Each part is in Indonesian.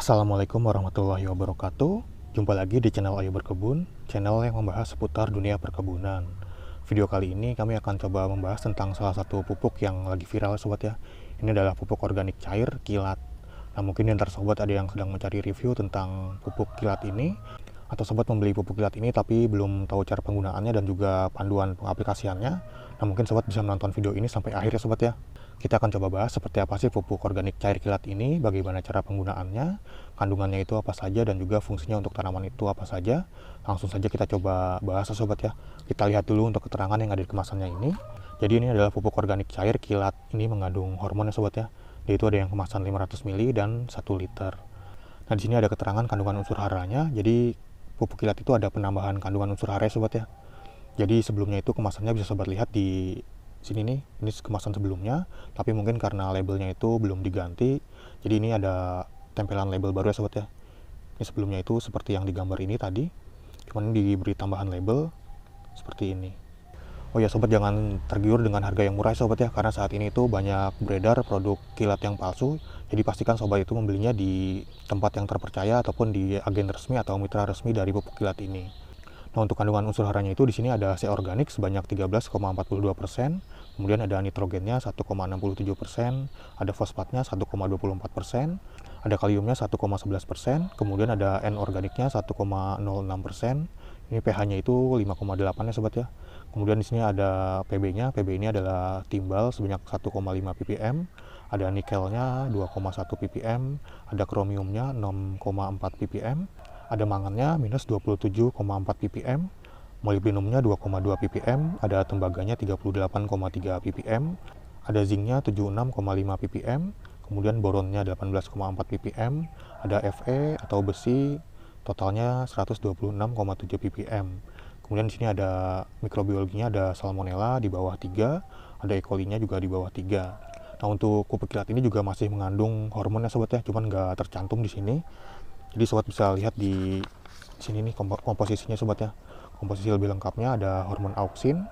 Assalamualaikum warahmatullahi wabarakatuh. Jumpa lagi di channel Ayo Berkebun, channel yang membahas seputar dunia perkebunan. Video kali ini kami akan coba membahas tentang salah satu pupuk yang lagi viral sobat ya. Ini adalah pupuk organik cair kilat. Nah, mungkin di antara sobat ada yang sedang mencari review tentang pupuk kilat ini, atau sobat membeli pupuk kilat ini tapi belum tahu cara penggunaannya dan juga panduan pengaplikasiannya. Nah, mungkin sobat bisa menonton video ini sampai akhir ya sobat ya. Kita akan coba bahas seperti apa sih pupuk organik cair kilat ini, bagaimana cara penggunaannya, kandungannya itu apa saja, dan juga fungsinya untuk tanaman itu apa saja. Langsung saja kita coba bahas ya sobat ya. Kita lihat dulu untuk keterangan yang ada di kemasannya ini. Jadi ini adalah pupuk organik cair kilat, ini mengandung hormon ya sobat ya. Yaitu ada yang kemasan 500 ml dan 1 liter. Nah, di sini ada keterangan kandungan unsur haranya. Jadi pupuk kilat itu ada penambahan kandungan unsur hara ya sobat ya. Jadi sebelumnya itu kemasannya bisa sobat lihat di sini nih, ini kemasan sebelumnya, tapi mungkin karena labelnya itu belum diganti, jadi ini ada tempelan label baru ya sobat ya. Ini sebelumnya itu seperti yang digambar ini tadi, cuman diberi tambahan label seperti ini. Oh ya sobat, jangan tergiur dengan harga yang murah ya sobat ya, karena saat ini itu banyak beredar produk kilat yang palsu. Jadi pastikan sobat itu membelinya di tempat yang terpercaya ataupun di agen resmi atau mitra resmi dari pupuk kilat ini. Nah, untuk kandungan unsur haranya itu di sini ada C organik sebanyak 13,42%, kemudian ada nitrogennya 1,67%, ada fosfatnya 1,24%, ada kaliumnya 1,11%, kemudian ada N organiknya 1,06%. Ini pH-nya itu 5,8 ya sobat ya. Kemudian di sini ada Pb-nya, Pb ini adalah timbal sebanyak 1,5 ppm, ada nikelnya 2,1 ppm, ada kromiumnya 6,4 ppm, ada mangannya minus 27,4 ppm, molybdenumnya 2,2 ppm, ada tembaganya 38,3 ppm, ada zinknya 76,5 ppm, kemudian boronnya 18,4 ppm, ada Fe atau besi totalnya 126,7 ppm. Kemudian di sini ada mikrobiologinya, ada salmonella di bawah 3, ada E. coli-nya juga di bawah 3. Nah, untuk pupuk kilat ini juga masih mengandung hormonnya sobat ya, cuman nggak tercantum di sini. Jadi sobat bisa lihat di sini nih komposisinya sobat ya. Komposisi lebih lengkapnya ada hormon auksin,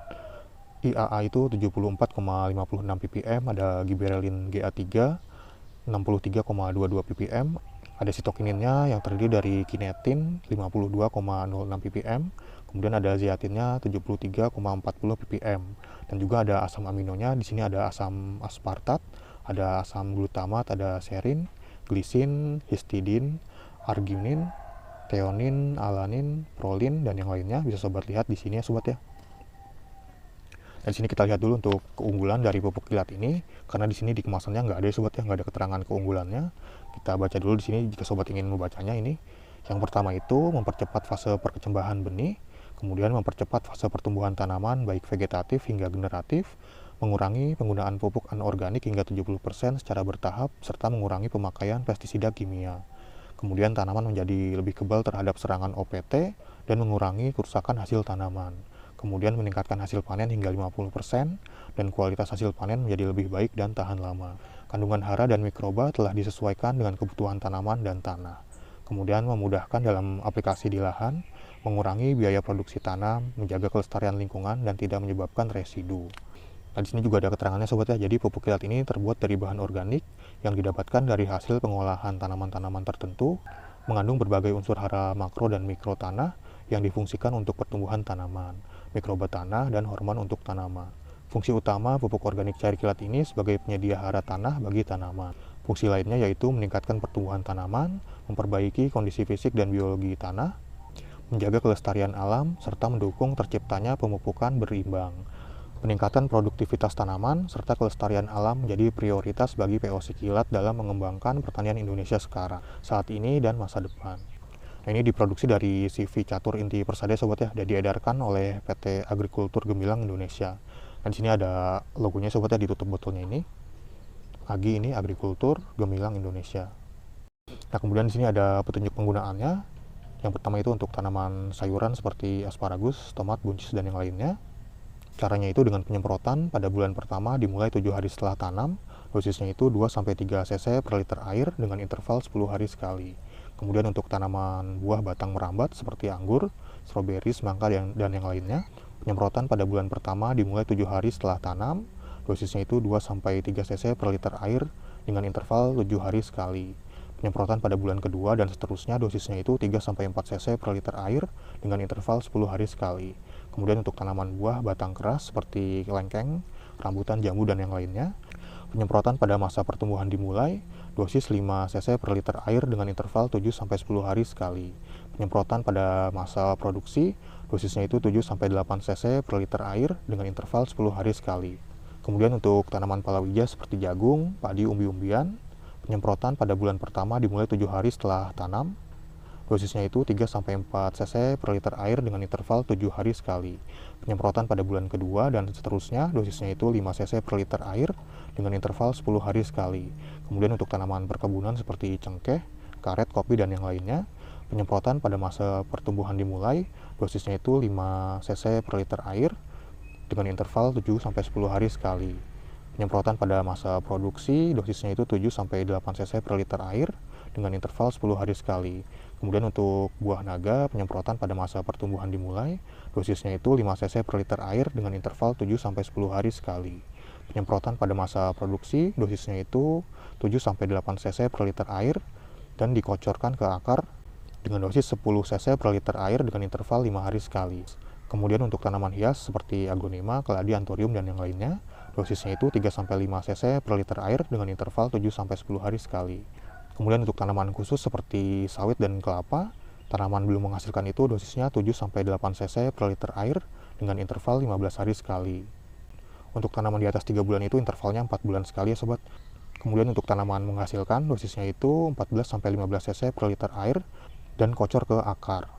IAA itu 74,56 ppm, ada giberelin GA3 63,22 ppm, ada sitokininnya yang terdiri dari kinetin 52,06 ppm, kemudian ada zeatinnya 73,40 ppm, dan juga ada asam aminonya. Di sini ada asam aspartat, ada asam glutamat, ada serin, glisin, histidin, arginin, theonin, alanin, prolin, dan yang lainnya bisa sobat lihat di sini ya sobat ya. Dan di sini kita lihat dulu untuk keunggulan dari pupuk kilat ini, karena di sini di kemasannya nggak ada ya sobat ya, nggak ada keterangan keunggulannya. Kita baca dulu di sini jika sobat ingin membacanya ini. Yang pertama itu mempercepat fase perkecambahan benih, kemudian mempercepat fase pertumbuhan tanaman baik vegetatif hingga generatif, mengurangi penggunaan pupuk anorganik hingga 70% secara bertahap, serta mengurangi pemakaian pestisida kimia. Kemudian tanaman menjadi lebih kebal terhadap serangan OPT dan mengurangi kerusakan hasil tanaman. Kemudian meningkatkan hasil panen hingga 50% dan kualitas hasil panen menjadi lebih baik dan tahan lama. Kandungan hara dan mikroba telah disesuaikan dengan kebutuhan tanaman dan tanah. Kemudian memudahkan dalam aplikasi di lahan, mengurangi biaya produksi tanam, menjaga kelestarian lingkungan dan tidak menyebabkan residu. Nah, di sini juga ada keterangannya sobat ya. Jadi pupuk kilat ini terbuat dari bahan organik yang didapatkan dari hasil pengolahan tanaman-tanaman tertentu, mengandung berbagai unsur hara makro dan mikro tanah yang difungsikan untuk pertumbuhan tanaman, mikroba tanah, dan hormon untuk tanaman. Fungsi utama pupuk organik cair kilat ini sebagai penyedia hara tanah bagi tanaman. Fungsi lainnya yaitu meningkatkan pertumbuhan tanaman, memperbaiki kondisi fisik dan biologi tanah, menjaga kelestarian alam, serta mendukung terciptanya pemupukan berimbang. Peningkatan produktivitas tanaman serta kelestarian alam menjadi prioritas bagi POC Kilat dalam mengembangkan pertanian Indonesia sekarang, saat ini, dan masa depan. Nah, ini diproduksi dari CV Catur Inti Persada sobat ya, dan diedarkan oleh PT Agrikultur Gemilang Indonesia. Dan di sini ada logonya sobat ya, ditutup botolnya ini. AGI ini Agrikultur Gemilang Indonesia. Nah, kemudian di sini ada petunjuk penggunaannya. Yang pertama itu untuk tanaman sayuran seperti asparagus, tomat, buncis, dan yang lainnya. Caranya itu dengan penyemprotan pada bulan pertama dimulai 7 hari setelah tanam. Dosisnya itu 2-3 cc per liter air dengan interval 10 hari sekali. Kemudian untuk tanaman buah batang merambat seperti anggur, stroberi, semangka, dan yang lainnya, penyemprotan pada bulan pertama dimulai 7 hari setelah tanam. Dosisnya itu 2-3 cc per liter air dengan interval 7 hari sekali. Penyemprotan pada bulan kedua dan seterusnya, dosisnya itu 3-4 cc per liter air dengan interval 10 hari sekali. Kemudian untuk tanaman buah batang keras seperti lengkeng, rambutan, jambu, dan yang lainnya, penyemprotan pada masa pertumbuhan dimulai, dosis 5 cc per liter air dengan interval 7-10 hari sekali. Penyemprotan pada masa produksi, dosisnya itu 7-8 cc per liter air dengan interval 10 hari sekali. Kemudian untuk tanaman palawija seperti jagung, padi, umbi-umbian, penyemprotan pada bulan pertama dimulai 7 hari setelah tanam. Dosisnya itu 3-4 cc per liter air dengan interval 7 hari sekali. Penyemprotan pada bulan kedua dan seterusnya, dosisnya itu 5 cc per liter air dengan interval 10 hari sekali. Kemudian untuk tanaman perkebunan seperti cengkeh, karet, kopi, dan yang lainnya, penyemprotan pada masa pertumbuhan dimulai, dosisnya itu 5 cc per liter air dengan interval 7-10 hari sekali. Penyemprotan pada masa produksi, dosisnya itu 7-8 cc per liter air dengan interval 10 hari sekali. Kemudian untuk buah naga, penyemprotan pada masa pertumbuhan dimulai, dosisnya itu 5 cc per liter air dengan interval 7-10 hari sekali. Penyemprotan pada masa produksi, dosisnya itu 7-8 cc per liter air dan dikocorkan ke akar dengan dosis 10 cc per liter air dengan interval 5 hari sekali. Kemudian untuk tanaman hias seperti agonema, keladi, anthurium, dan yang lainnya, dosisnya itu 3-5 cc per liter air dengan interval 7-10 hari sekali. Kemudian untuk tanaman khusus seperti sawit dan kelapa, tanaman belum menghasilkan itu dosisnya 7-8 cc per liter air dengan interval 15 hari sekali. Untuk tanaman di atas 3 bulan itu intervalnya 4 bulan sekali ya sobat. Kemudian untuk tanaman menghasilkan dosisnya itu 14-15 cc per liter air dan kocor ke akar.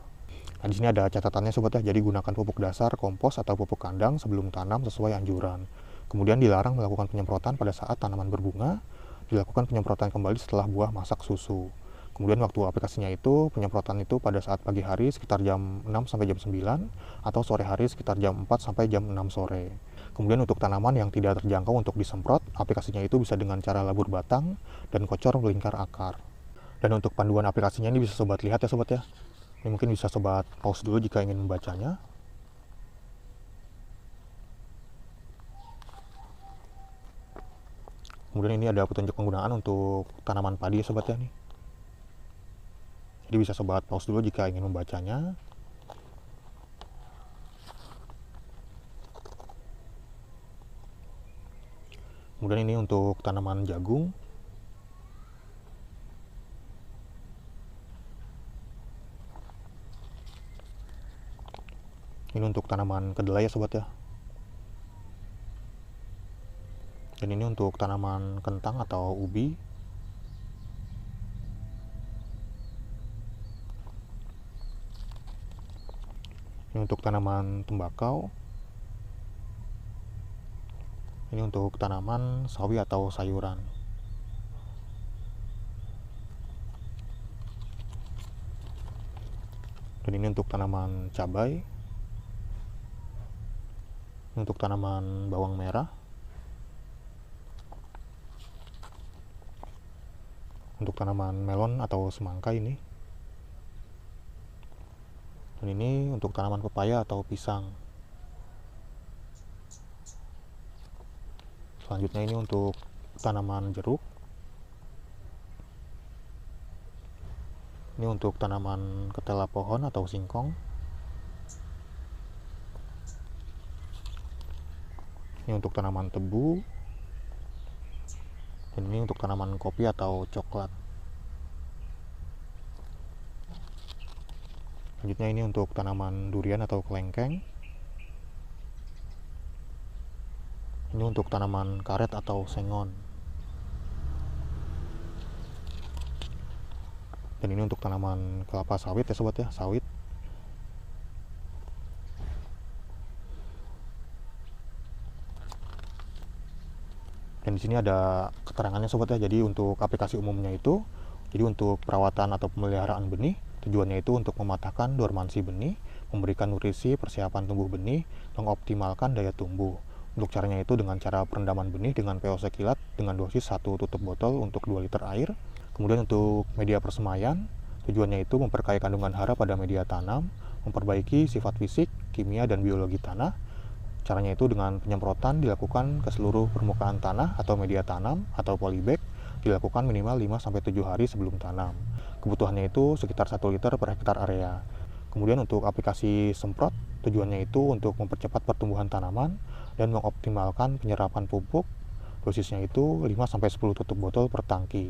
Nah, di sini ada catatannya sobat ya, jadi gunakan pupuk dasar, kompos, atau pupuk kandang sebelum tanam sesuai anjuran. Kemudian dilarang melakukan penyemprotan pada saat tanaman berbunga, dilakukan penyemprotan kembali setelah buah masak susu. Kemudian waktu aplikasinya itu, penyemprotan itu pada saat pagi hari sekitar jam 6 sampai jam 9, atau sore hari sekitar jam 4 sampai jam 6 sore. Kemudian untuk tanaman yang tidak terjangkau untuk disemprot, aplikasinya itu bisa dengan cara labur batang dan kocor melingkar akar. Dan untuk panduan aplikasinya ini bisa sobat lihat ya sobat ya. Ini mungkin bisa sobat pause dulu jika ingin membacanya. Kemudian ini ada petunjuk penggunaan untuk tanaman padi ya sobat ya nih. Jadi bisa sobat pause dulu jika ingin membacanya. Kemudian ini untuk tanaman jagung. Ini untuk tanaman kedelai ya sobat ya. Dan ini untuk tanaman kentang atau ubi. Ini untuk tanaman tembakau. Ini untuk tanaman sawi atau sayuran. Dan ini untuk tanaman cabai. Ini untuk tanaman bawang merah. Untuk tanaman melon atau semangka ini. Dan ini untuk tanaman pepaya atau pisang. Selanjutnya ini untuk tanaman jeruk. Ini untuk tanaman ketela pohon atau singkong. Ini untuk tanaman tebu. Dan ini untuk tanaman kopi atau coklat. Selanjutnya ini untuk tanaman durian atau kelengkeng. Ini untuk tanaman karet atau sengon. Dan ini untuk tanaman kelapa sawit ya sobat ya, sawit. Dan di sini ada keterangannya sobat ya. Jadi untuk aplikasi umumnya itu, jadi untuk perawatan atau pemeliharaan benih, tujuannya itu untuk mematahkan dormansi benih, memberikan nutrisi, persiapan tumbuh benih, mengoptimalkan daya tumbuh. Untuk caranya itu dengan cara perendaman benih dengan VOC kilat dengan dosis 1 tutup botol untuk 2 liter air. Kemudian untuk media persemaian, tujuannya itu memperkaya kandungan hara pada media tanam, memperbaiki sifat fisik, kimia, dan biologi tanah. Caranya itu dengan penyemprotan dilakukan ke seluruh permukaan tanah atau media tanam atau polybag dilakukan minimal 5-7 hari sebelum tanam. Kebutuhannya itu sekitar 1 liter per hektar area. Kemudian untuk aplikasi semprot, tujuannya itu untuk mempercepat pertumbuhan tanaman dan mengoptimalkan penyerapan pupuk. Dosisnya itu 5-10 tutup botol per tangki.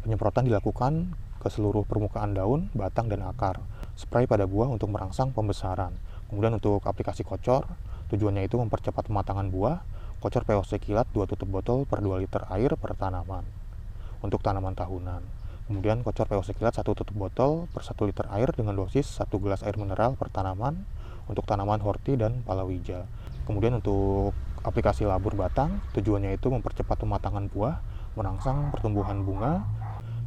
Penyemprotan dilakukan ke seluruh permukaan daun, batang, dan akar. Spray pada buah untuk merangsang pembesaran. Kemudian untuk aplikasi kocor, tujuannya itu mempercepat pematangan buah. Kocor POC kilat 2 tutup botol per 2 liter air per tanaman untuk tanaman tahunan. Kemudian kocor POC kilat 1 tutup botol per 1 liter air dengan dosis 1 gelas air mineral per tanaman untuk tanaman horti dan palawija. Kemudian untuk aplikasi labur batang, tujuannya itu mempercepat pematangan buah, merangsang pertumbuhan bunga.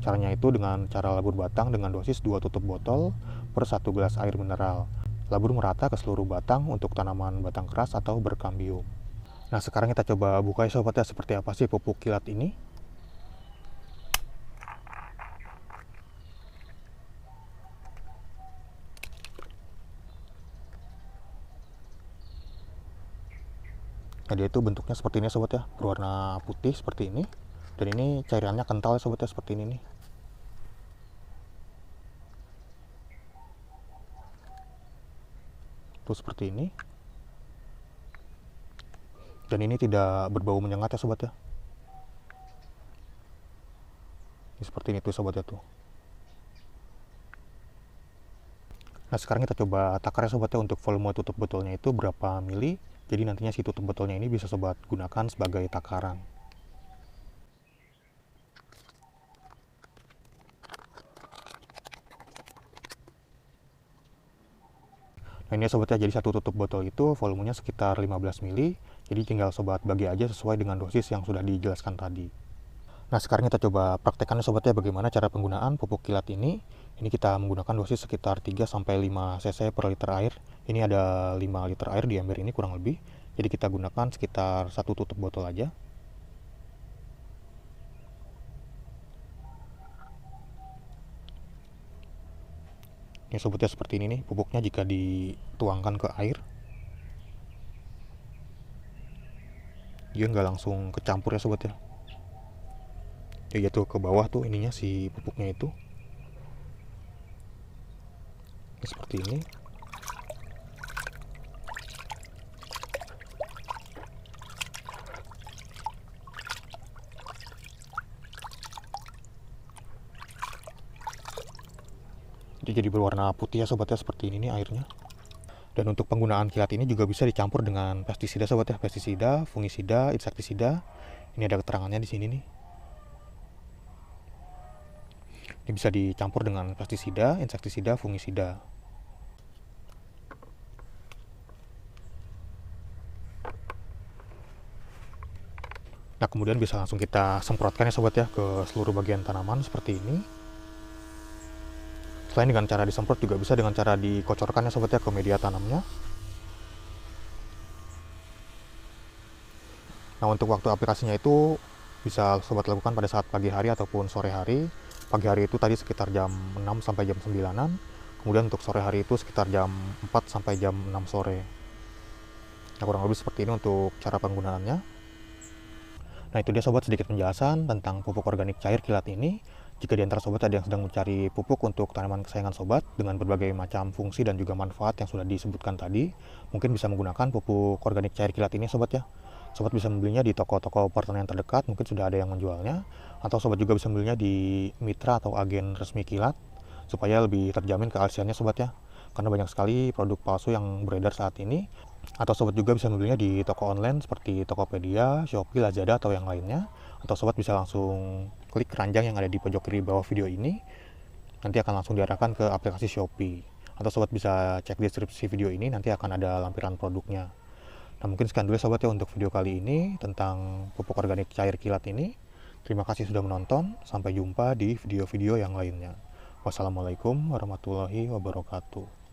Caranya itu dengan cara labur batang dengan dosis 2 tutup botol per 1 gelas air mineral. Labur merata ke seluruh batang untuk tanaman batang keras atau berkambium. Nah, sekarang kita coba buka ya sobat ya, seperti apa sih pupuk kilat ini. Nah, dia itu bentuknya seperti ini sobat ya, berwarna putih seperti ini. Dan ini cairannya kental ya sobat ya, seperti ini nih. Tuh seperti ini. Dan ini tidak berbau menyengat ya sobat ya. Ini seperti ini tuh sobat ya tuh. Nah, sekarang kita coba takar ya sobat ya, untuk volume tutup botolnya itu berapa mili. Jadi nantinya si tutup botolnya ini bisa sobat gunakan sebagai takaran. Nah, ini ya sobat ya, jadi satu tutup botol itu volumenya sekitar 15 mili. Jadi tinggal sobat bagi aja sesuai dengan dosis yang sudah dijelaskan tadi. Nah, sekarang kita coba praktekkan ya sobat ya, bagaimana cara penggunaan pupuk kilat ini. Ini kita menggunakan dosis sekitar 3-5 cc per liter air. Ini ada 5 liter air di ember ini kurang lebih. Jadi kita gunakan sekitar 1 tutup botol aja. Ini sobat ya, seperti ini nih pupuknya jika dituangkan ke air. Dia nggak langsung kecampur ya sobat ya. Dia jatuh ke bawah tuh ininya si pupuknya itu. Ini seperti ini. Dia jadi berwarna putih ya sobat ya, seperti ini nih airnya. Dan untuk penggunaan kilat ini juga bisa dicampur dengan pestisida sobat ya, pestisida, fungisida, insektisida. Ini ada keterangannya di sini nih. Ini bisa dicampur dengan pestisida, insektisida, fungisida. Nah, kemudian bisa langsung kita semprotkan ya sobat ya ke seluruh bagian tanaman seperti ini. Selain dengan cara disemprot, juga bisa dengan cara dikocorkan ya sobat ya ke media tanamnya. Nah, untuk waktu aplikasinya itu bisa sobat lakukan pada saat pagi hari ataupun sore hari. Pagi hari itu tadi sekitar jam 6 sampai jam 9-an. Kemudian untuk sore hari itu sekitar jam 4 sampai jam 6 sore. Nah, kurang lebih seperti ini untuk cara penggunaannya. Nah, itu dia sobat sedikit penjelasan tentang pupuk organik cair kilat ini. Jika di antara sobat ada yang sedang mencari pupuk untuk tanaman kesayangan sobat dengan berbagai macam fungsi dan juga manfaat yang sudah disebutkan tadi, mungkin bisa menggunakan pupuk organik cair kilat ini sobat ya. Sobat bisa membelinya di toko-toko pertanian terdekat, mungkin sudah ada yang menjualnya, atau sobat juga bisa membelinya di mitra atau agen resmi kilat supaya lebih terjamin keasliannya sobat ya. Karena banyak sekali produk palsu yang beredar saat ini. Atau sobat juga bisa membelinya di toko online seperti Tokopedia, Shopee, Lazada, atau yang lainnya. Atau sobat bisa langsung klik keranjang yang ada di pojok kiri bawah video ini. Nanti akan langsung diarahkan ke aplikasi Shopee. Atau sobat bisa cek deskripsi video ini, nanti akan ada lampiran produknya. Nah, mungkin sekian dulu sobat ya untuk video kali ini tentang pupuk organik cair kilat ini. Terima kasih sudah menonton. Sampai jumpa di video-video yang lainnya. Wassalamualaikum warahmatullahi wabarakatuh.